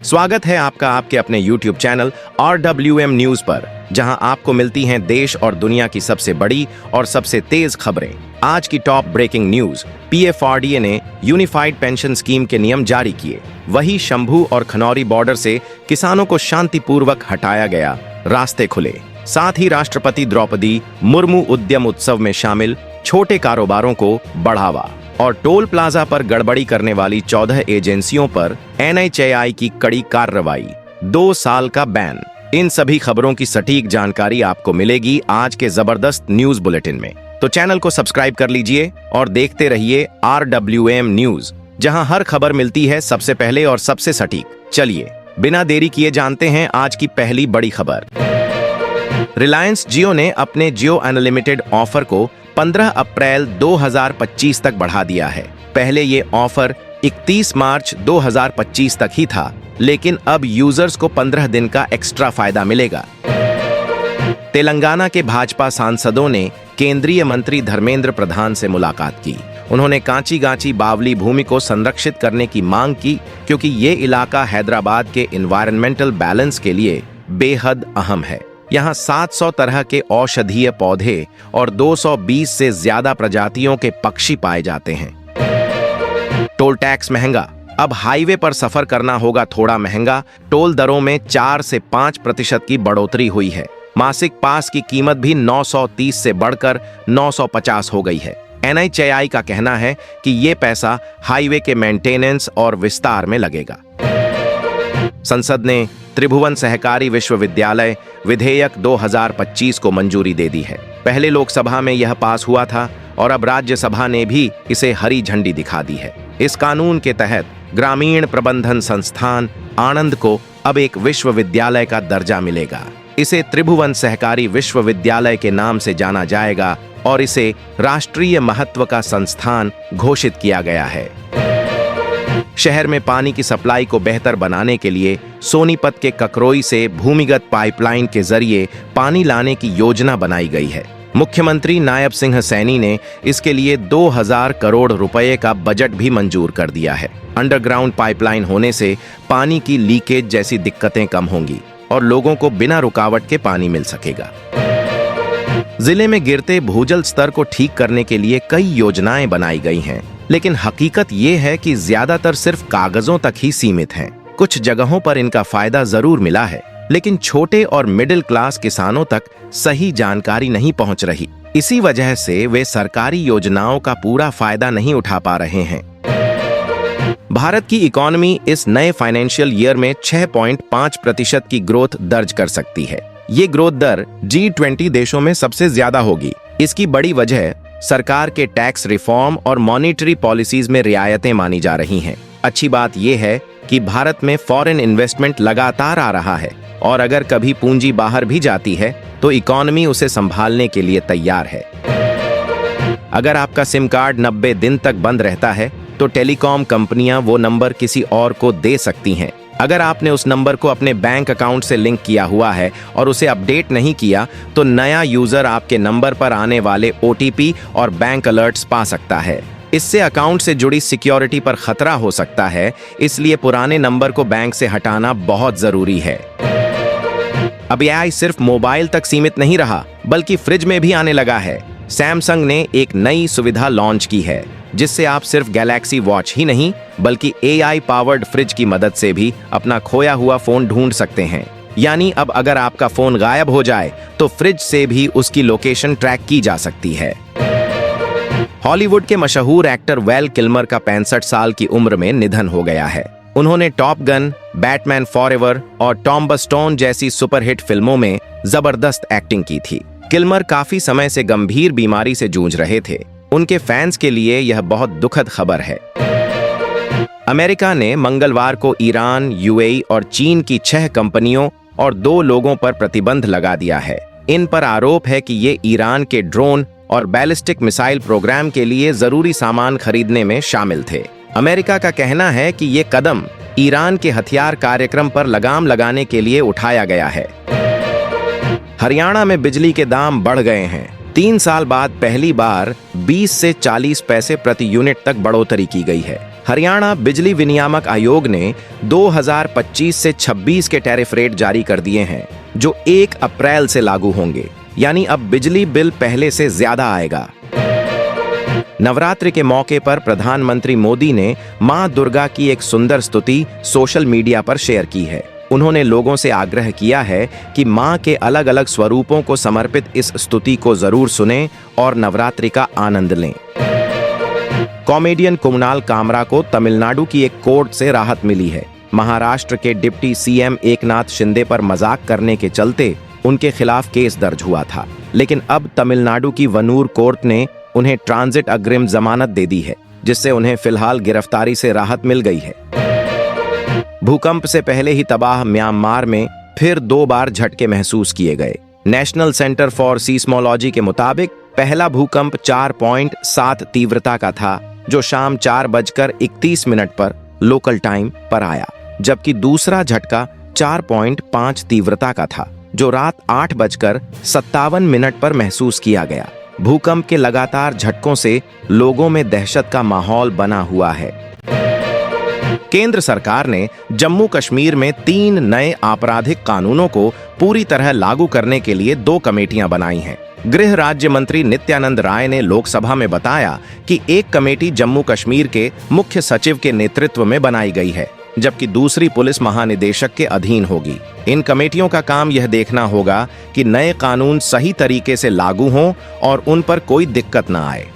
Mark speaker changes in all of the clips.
Speaker 1: स्वागत है आपका आपके अपने YouTube चैनल RWM न्यूज पर, जहां आपको मिलती हैं देश और दुनिया की सबसे बड़ी और सबसे तेज खबरें। आज की टॉप ब्रेकिंग न्यूज, PFRDA ने यूनिफाइड पेंशन स्कीम के नियम जारी किए। वही शंभू और खनौरी बॉर्डर से किसानों को शांतिपूर्वक हटाया गया, रास्ते खुले। साथ ही राष्ट्रपति द्रौपदी मुर्मू उद्यम उत्सव में शामिल, छोटे कारोबारों को बढ़ावा। और टोल प्लाजा पर गड़बड़ी करने वाली 14 एजेंसियों पर NHAI की कड़ी कार्रवाई, 2 साल का बैन। इन सभी खबरों की सटीक जानकारी आपको मिलेगी आज के जबरदस्त न्यूज बुलेटिन में। तो चैनल को सब्सक्राइब कर लीजिए और देखते रहिए RWM न्यूज, जहां हर खबर मिलती है सबसे पहले और सबसे सटीक। चलिए बिना देरी किए जानते हैं आज की पहली बड़ी खबर। रिलायंस जियो ने अपने जियो अनलिमिटेड ऑफर को 15 अप्रैल 2025 तक बढ़ा दिया है। पहले ये ऑफर 31 मार्च 2025 तक ही था, लेकिन अब यूजर्स को 15 दिन का एक्स्ट्रा फायदा मिलेगा। तेलंगाना के भाजपा सांसदों ने केंद्रीय मंत्री धर्मेंद्र प्रधान से मुलाकात की। उन्होंने कांची गांची बावली भूमि को संरक्षित करने की मांग की, क्योंकि ये इलाका हैदराबाद के एनवायरमेंटल बैलेंस के लिए बेहद अहम है। यहाँ 700 तरह के औषधीय पौधे और 220 से ज्यादा प्रजातियों के पक्षी पाए जाते हैं। टोल टैक्स महंगा, अब हाईवे पर सफर करना होगा थोड़ा महंगा। टोल दरों में 4 से 5% की बढ़ोतरी हुई है। मासिक पास की कीमत भी 930 से बढ़कर 950 हो गई है। NHAI का कहना है कि ये पैसा हाईवे के मेंटेनेंस और विस्तार में लगेगा। संसद ने त्रिभुवन सहकारी विश्वविद्यालय विधेयक 2025 को मंजूरी दे दी है। पहले लोकसभा में यह पास हुआ था और अब राज्यसभा ने भी इसे हरी झंडी दिखा दी है। इस कानून के तहत ग्रामीण प्रबंधन संस्थान आणंद को अब एक विश्वविद्यालय का दर्जा मिलेगा। इसे त्रिभुवन सहकारी विश्वविद्यालय के नाम से जाना जाएगा और इसे राष्ट्रीय महत्व का संस्थान घोषित किया गया है। शहर में पानी की सप्लाई को बेहतर बनाने के लिए सोनीपत के ककरोई से भूमिगत पाइपलाइन के जरिए पानी लाने की योजना बनाई गई है। मुख्यमंत्री नायब सिंह सैनी ने इसके लिए 2000 करोड़ रुपए का बजट भी मंजूर कर दिया है। अंडरग्राउंड पाइपलाइन होने से पानी की लीकेज जैसी दिक्कतें कम होंगी और लोगों को बिना रुकावट के पानी मिल सकेगा। जिले में गिरते भूजल स्तर को ठीक करने के लिए कई योजनाएं बनाई गई हैं, लेकिन हकीकत ये है कि ज्यादातर सिर्फ कागजों तक ही सीमित हैं। कुछ जगहों पर इनका फायदा जरूर मिला है, लेकिन छोटे और मिडिल क्लास किसानों तक सही जानकारी नहीं पहुंच रही। इसी वजह से वे सरकारी योजनाओं का पूरा फायदा नहीं उठा पा रहे हैं। भारत की इकोनॉमी इस नए फाइनेंशियल ईयर में 6.5% की ग्रोथ दर्ज कर सकती है। ये ग्रोथ दर G20 देशों में सबसे ज्यादा होगी। इसकी बड़ी वजह सरकार के टैक्स रिफॉर्म और मॉनेटरी पॉलिसीज में रियायतें मानी जा रही हैं। अच्छी बात यह है कि भारत में फॉरेन इन्वेस्टमेंट लगातार आ रहा है और अगर कभी पूंजी बाहर भी जाती है तो इकोनॉमी उसे संभालने के लिए तैयार है। अगर आपका सिम कार्ड 90 दिन तक बंद रहता है तो टेलीकॉम कंपनियां वो नंबर किसी और को दे सकती हैं। अगर आपने उस नंबर को अपने बैंक अकाउंट से लिंक किया हुआ है और उसे अपडेट नहीं किया तो नया यूजर आपके नंबर पर आने वाले OTP और बैंक अलर्ट्स पा सकता है। इससे अकाउंट से जुड़ी सिक्योरिटी पर खतरा हो सकता है, इसलिए पुराने नंबर को बैंक से हटाना बहुत जरूरी है। अब AI सिर्फ मोबाइल तक सीमित नहीं रहा, बल्कि फ्रिज में भी आने लगा है। सैमसंग ने एक नई सुविधा लॉन्च की है, जिससे आप सिर्फ गैलेक्सी वॉच ही नहीं बल्कि AI पावर्ड फ्रिज की मदद से भी अपना खोया हुआ फोन ढूंढ सकते हैं। यानी अब अगर आपका फोन गायब हो जाए तो फ्रिज से भी उसकी लोकेशन ट्रैक की जा सकती है। हॉलीवुड के मशहूर एक्टर वैल किल्मर का 65 साल की उम्र में निधन हो गया है। उन्होंने टॉप गन, बैटमैन फॉरएवर और टॉम बस्टोन जैसी सुपरहिट फिल्मों में जबरदस्त एक्टिंग की थी। किल्मर काफी समय से गंभीर बीमारी से जूझ रहे थे। उनके फैंस के लिए यह बहुत दुखद खबर है। अमेरिका ने मंगलवार को ईरान, UAE और चीन की 6 कंपनियों और 2 लोगों पर प्रतिबंध लगा दिया है। इन पर आरोप है कि ये ईरान के ड्रोन और बैलिस्टिक मिसाइल प्रोग्राम के लिए जरूरी सामान खरीदने में शामिल थे। अमेरिका का कहना है कि ये कदम ईरान के हथियार कार्यक्रम पर लगाम लगाने के लिए उठाया गया है। हरियाणा में बिजली के दाम बढ़ गए हैं। 3 साल बाद पहली बार 20 से 40 पैसे प्रति यूनिट तक बढ़ोतरी की गई है। हरियाणा बिजली विनियामक आयोग ने 2025 से 26 के टैरिफ रेट जारी कर दिए हैं, जो 1 अप्रैल से लागू होंगे, यानी अब बिजली बिल पहले से ज्यादा आएगा। नवरात्रि के मौके पर प्रधानमंत्री मोदी ने मां दुर्गा की एक सुंदर स्तुति सोशल मीडिया पर शेयर की है। उन्होंने लोगों से आग्रह किया है कि मां के अलग अलग स्वरूपों को समर्पित इस स्तुति को जरूर सुनें और नवरात्रि का आनंद लें। कॉमेडियन कुणाल कामरा को तमिलनाडु की एक कोर्ट से राहत मिली है। महाराष्ट्र के डिप्टी सीएम एकनाथ शिंदे पर मजाक करने के चलते उनके खिलाफ केस दर्ज हुआ था, लेकिन अब तमिलनाडु की वनूर कोर्ट ने उन्हें ट्रांजिट अग्रिम जमानत दे दी है, जिससे उन्हें फिलहाल गिरफ्तारी से राहत मिल गई है। भूकंप से पहले ही तबाह म्यांमार में फिर 2 बार झटके महसूस किए गए। नेशनल सेंटर फॉर सीस्मोलॉजी के मुताबिक पहला भूकंप 4.7 तीव्रता का था, जो शाम 4:31 पर लोकल टाइम पर आया, जबकि दूसरा झटका 4.5 तीव्रता का था, जो रात 8:57 पर महसूस किया गया। भूकंप के लगातार झटकों से लोगों में दहशत का माहौल बना हुआ है। केंद्र सरकार ने जम्मू कश्मीर में 3 नए आपराधिक कानूनों को पूरी तरह लागू करने के लिए 2 कमेटियां बनाई हैं। गृह राज्य मंत्री नित्यानंद राय ने लोकसभा में बताया कि एक कमेटी जम्मू कश्मीर के मुख्य सचिव के नेतृत्व में बनाई गई है, जबकि दूसरी पुलिस महानिदेशक के अधीन होगी। इन कमेटियों का काम यह देखना होगा कि नए कानून सही तरीके से लागू हों और उन पर कोई दिक्कत न आए।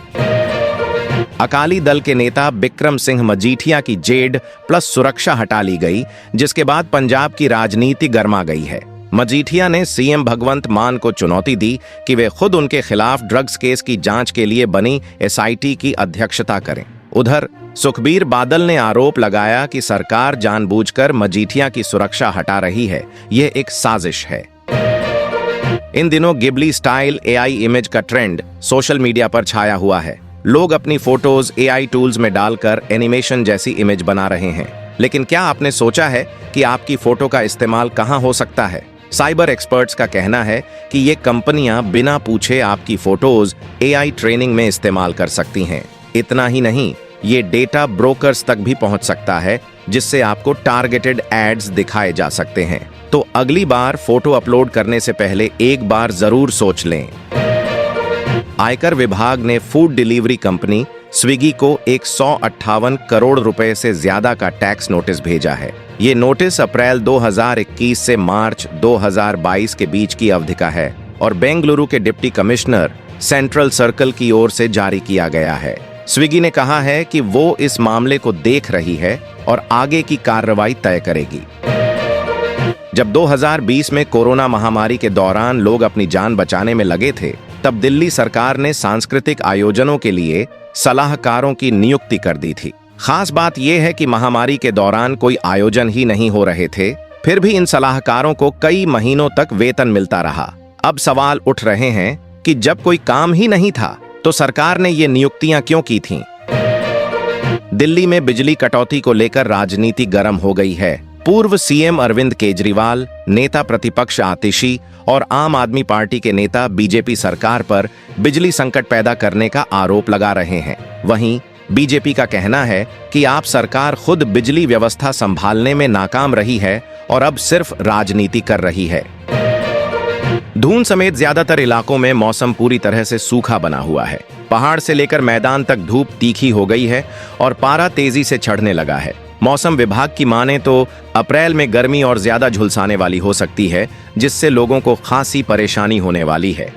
Speaker 1: अकाली दल के नेता बिक्रम सिंह मजीठिया की जेड प्लस सुरक्षा हटा ली गई, जिसके बाद पंजाब की राजनीति गर्मा गई है। मजीठिया ने सीएम भगवंत मान को चुनौती दी कि वे खुद उनके खिलाफ ड्रग्स केस की जांच के लिए बनी एसआईटी की अध्यक्षता करें। उधर सुखबीर बादल ने आरोप लगाया कि सरकार जानबूझकर मजीठिया की सुरक्षा हटा रही है, यह एक साजिश है। इन दिनों गिबली स्टाइल एआई इमेज का ट्रेंड सोशल मीडिया पर छाया हुआ है। लोग अपनी फोटोज एआई टूल्स में डालकर एनिमेशन जैसी इमेज बना रहे हैं, लेकिन क्या आपने सोचा है कि आपकी फोटो का इस्तेमाल कहां हो सकता है? साइबर एक्सपर्ट्स का कहना है कि ये कंपनियां बिना पूछे आपकी फोटोज एआई ट्रेनिंग में इस्तेमाल कर सकती हैं। इतना ही नहीं, ये डेटा ब्रोकर्स तक भी पहुंच सकता है, जिससे आपको टारगेटेड एड्स दिखाए जा सकते हैं। तो अगली बार फोटो अपलोड करने से पहले एक बार जरूर सोच लें। आयकर विभाग ने फूड डिलीवरी कंपनी स्विगी को 158 करोड़ रुपए से ज्यादा का टैक्स नोटिस भेजा है। ये नोटिस अप्रैल 2021 से मार्च 2022 के बीच की अवधि का है और बेंगलुरु के डिप्टी कमिश्नर सेंट्रल सर्कल की ओर से जारी किया गया है। स्विगी ने कहा है कि वो इस मामले को देख रही है और आगे की कार्रवाई तय करेगी। जब 2020 में कोरोना महामारी के दौरान लोग अपनी जान बचाने में लगे थे, तब दिल्ली सरकार ने सांस्कृतिक आयोजनों के लिए सलाहकारों की नियुक्ति कर दी थी। खास बात यह है कि महामारी के दौरान कोई आयोजन ही नहीं हो रहे थे, फिर भी इन सलाहकारों को कई महीनों तक वेतन मिलता रहा। अब सवाल उठ रहे हैं कि जब कोई काम ही नहीं था, तो सरकार ने ये नियुक्तियां क्यों की थीं? दिल्ली में बिजली कटौती को लेकर राजनीति गर्म हो गई है। पूर्व सीएम अरविंद केजरीवाल, नेता प्रतिपक्ष आतिशी और आम आदमी पार्टी के नेता बीजेपी सरकार पर बिजली संकट पैदा करने का आरोप लगा रहे हैं। वहीं बीजेपी का कहना है कि आप सरकार खुद बिजली व्यवस्था संभालने में नाकाम रही है और अब सिर्फ राजनीति कर रही है। धूंध समेत ज्यादातर इलाकों में मौसम पूरी तरह से सूखा बना हुआ है। पहाड़ से लेकर मैदान तक धूप तीखी हो गई है और पारा तेजी से चढ़ने लगा है। मौसम विभाग की माने तो अप्रैल में गर्मी और ज्यादा झुलसाने वाली हो सकती है, जिससे लोगों को खासी परेशानी होने वाली है।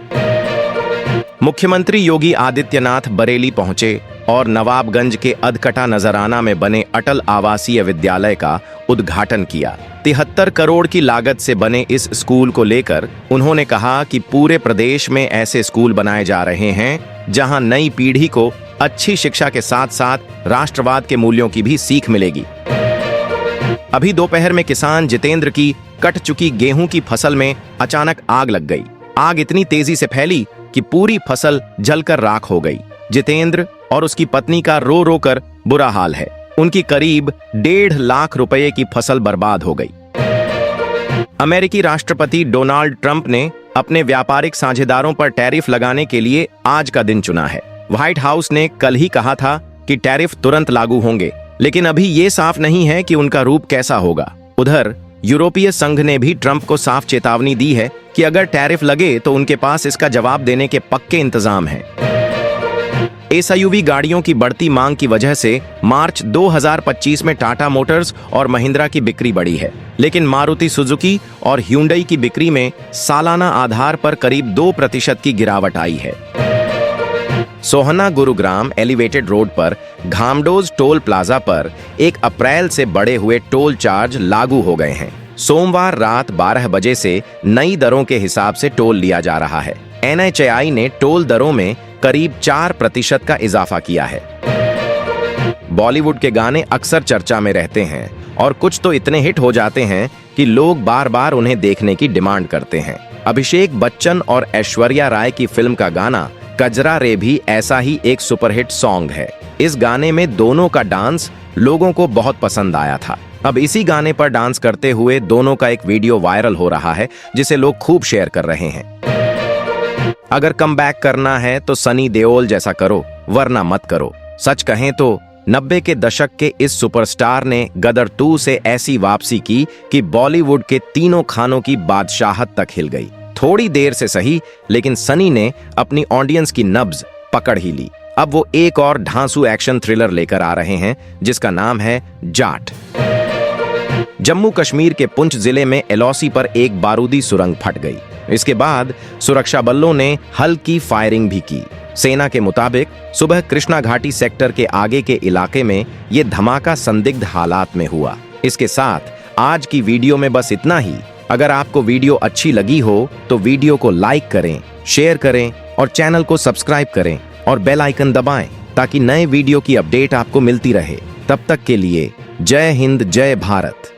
Speaker 1: मुख्यमंत्री योगी आदित्यनाथ बरेली पहुंचे और नवाबगंज के अधकटा नजराना में बने अटल आवासीय विद्यालय का उद्घाटन किया। 73 करोड़ की लागत से बने इस स्कूल को लेकर उन्होंने कहा कि पूरे प्रदेश में ऐसे स्कूल बनाए जा रहे हैं जहां नई पीढ़ी को अच्छी शिक्षा के साथ साथ राष्ट्रवाद के मूल्यों की भी सीख मिलेगी। अभी दोपहर में किसान जितेंद्र की कट चुकी गेहूं की फसल में अचानक आग लग गई। आग इतनी तेजी से फैली कि पूरी फसल जलकर राख हो गई। जितेंद्र और उसकी पत्नी का रो रो कर बुरा हाल है। उनकी करीब 1.5 लाख रुपए की फसल बर्बाद हो गई। अमेरिकी राष्ट्रपति डोनाल्ड ट्रंप ने अपने व्यापारिक साझेदारों पर टैरिफ लगाने के लिए आज का दिन चुना है। व्हाइट हाउस ने कल ही कहा था कि टैरिफ तुरंत लागू होंगे, लेकिन अभी ये साफ नहीं है कि उनका रूप कैसा होगा। उधर यूरोपीय संघ ने भी ट्रंप को साफ चेतावनी दी है कि अगर टैरिफ लगे तो उनके पास इसका जवाब देने के पक्के इंतजाम हैं। एसयूवी गाड़ियों की बढ़ती मांग की वजह से मार्च 2025 में टाटा मोटर्स और महिंद्रा की बिक्री बढ़ी है, लेकिन मारुति सुजुकी और ह्यूंडई की बिक्री में सालाना आधार पर करीब 2% की गिरावट आई है। सोहना गुरुग्राम एलिवेटेड रोड पर घामडोज टोल प्लाजा पर 1 अप्रैल से बढ़े हुए टोल चार्ज लागू हो गए हैं। सोमवार रात 12 बजे से नई दरों के हिसाब से टोल लिया जा रहा है। NHAI ने टोल दरों में करीब 4% का इजाफा किया है। बॉलीवुड के गाने अक्सर चर्चा में रहते हैं और कुछ तो इतने हिट हो जाते हैं कि लोग बार बार उन्हें देखने की डिमांड करते हैं। अभिषेक बच्चन और ऐश्वर्या राय की फिल्म का गाना कजरा रे भी ऐसा ही एक सुपरहिट सॉन्ग है। इस गाने में दोनों का डांस लोगों को बहुत पसंद आया था। अब इसी गाने पर डांस करते हुए दोनों का एक वीडियो वायरल हो रहा है, जिसे लोग खूब शेयर कर रहे हैं। अगर कमबैक करना है तो सनी देओल जैसा करो, वरना मत करो। सच कहें तो 90 के दशक के इस सुपरस्टार ने गदर 2 से ऐसी वापसी की कि बॉलीवुड के तीनों खानों की बादशाहत तक हिल गई। थोड़ी देर से सही, लेकिन सनी ने अपनी ऑडियंस की नब्ज पकड़ ही ली। अब वो एक और ढांसू एक्शन थ्रिलर लेकर आ रहे हैं, जिसका नाम है जाट। जम्मू कश्मीर के पुंछ जिले में एलओसी पर एक बारूदी सुरंग फट गई। इसके बाद सुरक्षा बलों ने हल्की फायरिंग भी की। सेना के मुताबिक सुबह कृष्णा घाटी सेक्टर के आगे के इलाके में ये धमाका संदिग्ध हालात में हुआ। इसके साथ आज की वीडियो में बस इतना ही। अगर आपको वीडियो अच्छी लगी हो तो वीडियो को लाइक करें, शेयर करें और चैनल को सब्सक्राइब करें और बेल आइकन दबाएं ताकि नए वीडियो की अपडेट आपको मिलती रहे। तब तक के लिए जय हिंद, जय भारत।